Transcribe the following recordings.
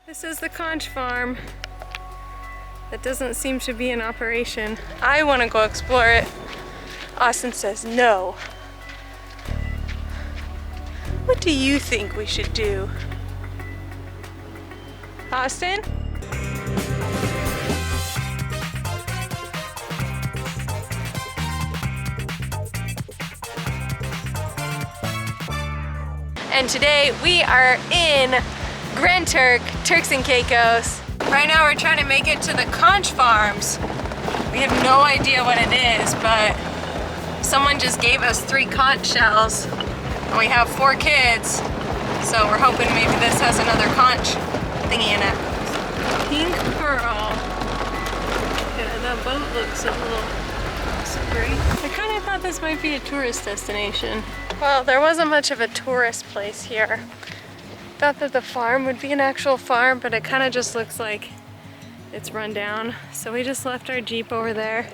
This is the Conch farm that doesn't seem to be in operation. I want to go explore it. Austin says no. What do you think we should do? Austin? And today we are in Grand Turk, Turks and Caicos. Right now we're trying to make it to the Conch farms. We have no idea what it is, but someone just gave us 3 conch shells and we have 4 kids. So we're hoping maybe this has another conch thingy in it. Pink pearl. Yeah, that boat looks a little slippery. I kind of thought this might be a tourist destination. Well, there wasn't much of a tourist place here. Thought that the farm would be an actual farm, but it kind of just looks like it's run down. So we just left our Jeep over there.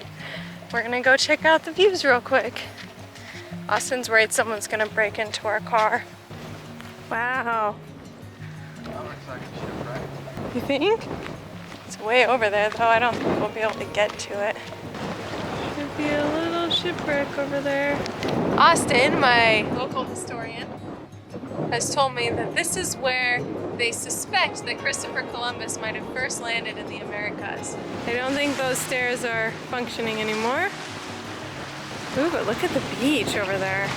We're gonna go check out the views real quick. Austin's worried someone's gonna break into our car. Wow. That looks like a shipwreck. You think? It's way over there though. I don't think we'll be able to get to it. Could be a little shipwreck over there. Austin, my local historian, has told me that this is where they suspect that Christopher Columbus might have first landed in the Americas. I don't think those stairs are functioning anymore. Ooh, but look at the beach over there.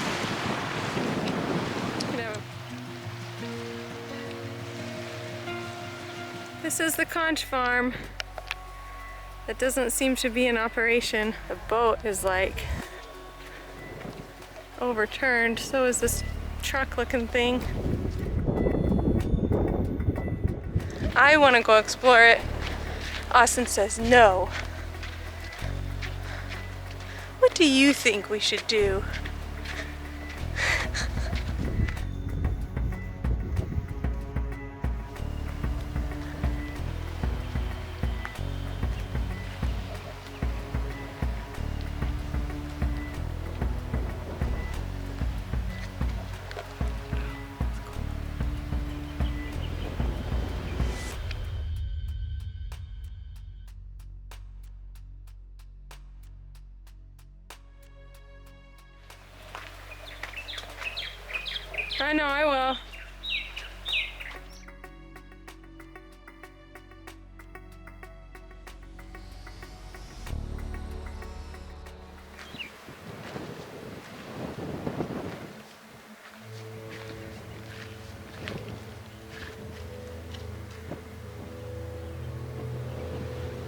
This is the Conch farm that doesn't seem to be in operation. The boat is like overturned, so is this truck looking thing. I want to go explore it. Austin says no. What do you think we should do? I know, I will.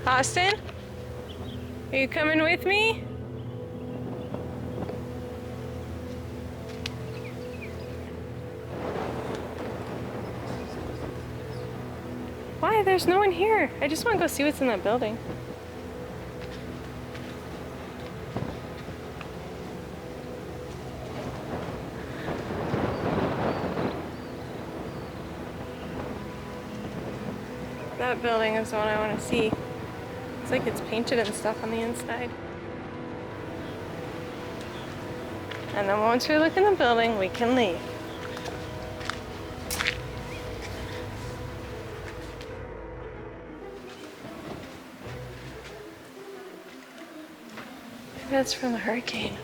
Austin? Are you coming with me? Why? There's no one here. I just want to go see what's in that building. That building is the one I want to see. It's like it's painted and stuff on the inside. And then once we look in the building, we can leave. That's from the hurricane.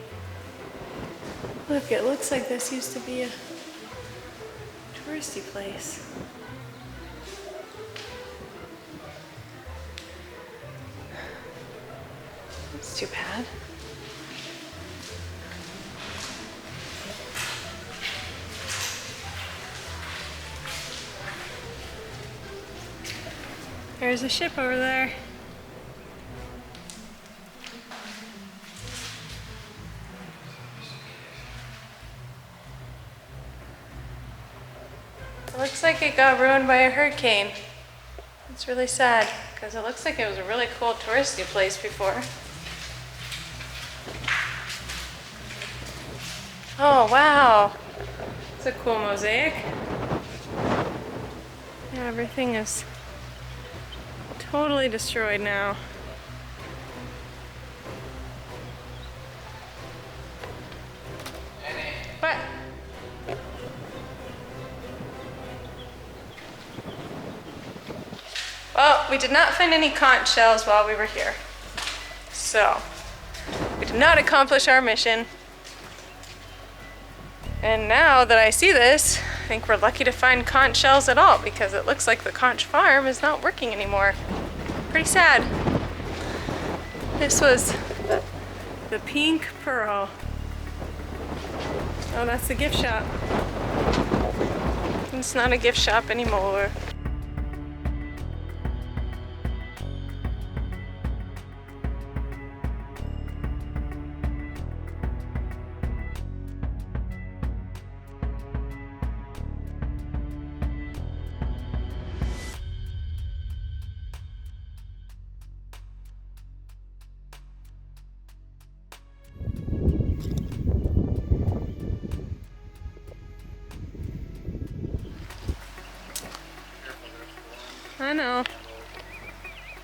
Look, it looks like this used to be a touristy place. That's too bad. There's a ship over there. It looks like it got ruined by a hurricane. It's really sad because it looks like it was a really cool touristy place before. Oh wow, it's a cool mosaic. Yeah, everything is totally destroyed now. What? Well, we did not find any conch shells while we were here. So, we did not accomplish our mission. And now that I see this, I think we're lucky to find conch shells at all because it looks like the conch farm is not working anymore. Pretty sad. This was the Pink Pearl. Oh, that's the gift shop. It's not a gift shop anymore.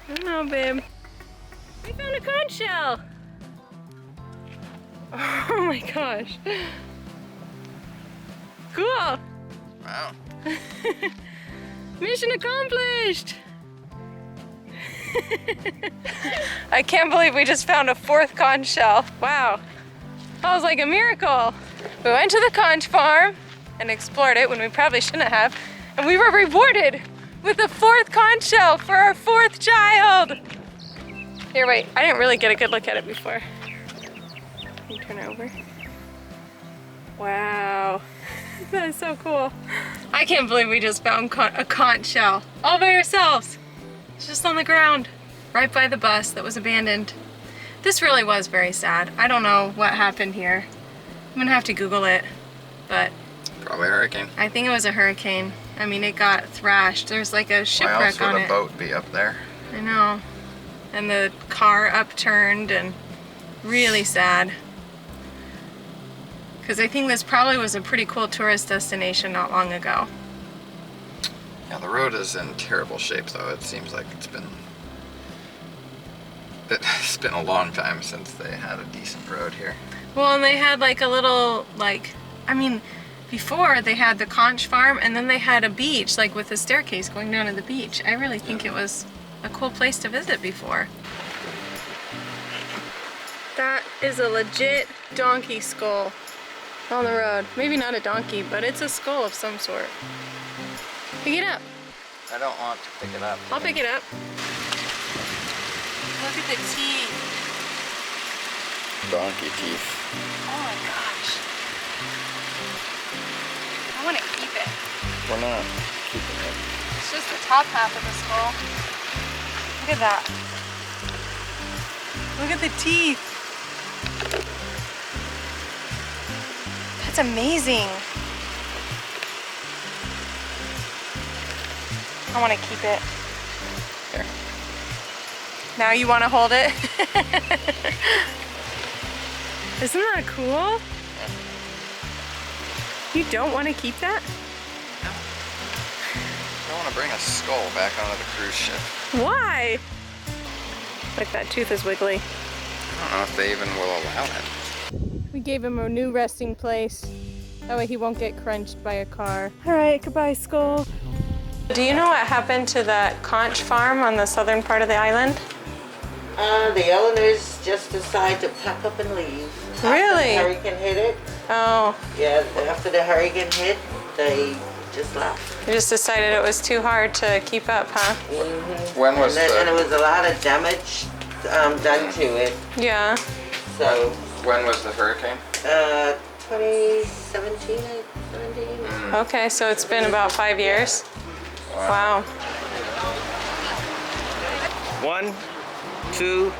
I know, babe. We found a conch shell! Oh my gosh. Cool! Wow. Mission accomplished! I can't believe we just found a 4th conch shell. Wow. That was like a miracle. We went to the conch farm and explored it when we probably shouldn't have, and we were rewarded with a 4th conch shell for our 4th child. Here, wait, I didn't really get a good look at it before. Can you turn it over? Wow, that is so cool. I can't believe we just found a conch shell all by ourselves. It's just on the ground, right by the bus that was abandoned. This really was very sad. I don't know what happened here. I'm gonna have to Google it, but Probably a hurricane. I think it was a hurricane. I mean, it got thrashed. There's like a shipwreck Why else on would it. a boat be up there? I know. And the car upturned and really sad. Because I think this probably was a pretty cool tourist destination not long ago. Yeah, the road is in terrible shape though. It seems like it's been a long time since they had a decent road here. Well, and they had like a little, before they had the conch farm and then they had a beach, like with a staircase going down to the beach. I really think it was a cool place to visit before. That is a legit donkey skull on the road. Maybe not a donkey, but it's a skull of some sort. Pick it up. I don't want to pick it up. I'll pick it up. Look at the teeth. Donkey teeth. Oh my gosh. I want to keep it. We're not keeping it. It's just the top half of the skull. Look at that. Look at the teeth. That's amazing. I want to keep it. Here. Now you want to hold it? Isn't that cool? You don't want to keep that? I don't want to bring a skull back onto the cruise ship. Why? Like that tooth is wiggly. I don't know if they even will allow it. We gave him a new resting place. That way he won't get crunched by a car. All right, goodbye, skull. Do you know what happened to that conch farm on the southern part of the island? The owners just decided to pack up and leave. Really? After the hurricane hit it. Oh, Yeah, after the hurricane hit, they just left. you just decided it was too hard to keep up, huh? When was And there the was a lot of damage done to it. Yeah. So, when was the hurricane? 2017, 17. Okay, so it's been about 5 years. Wow. 1, 2,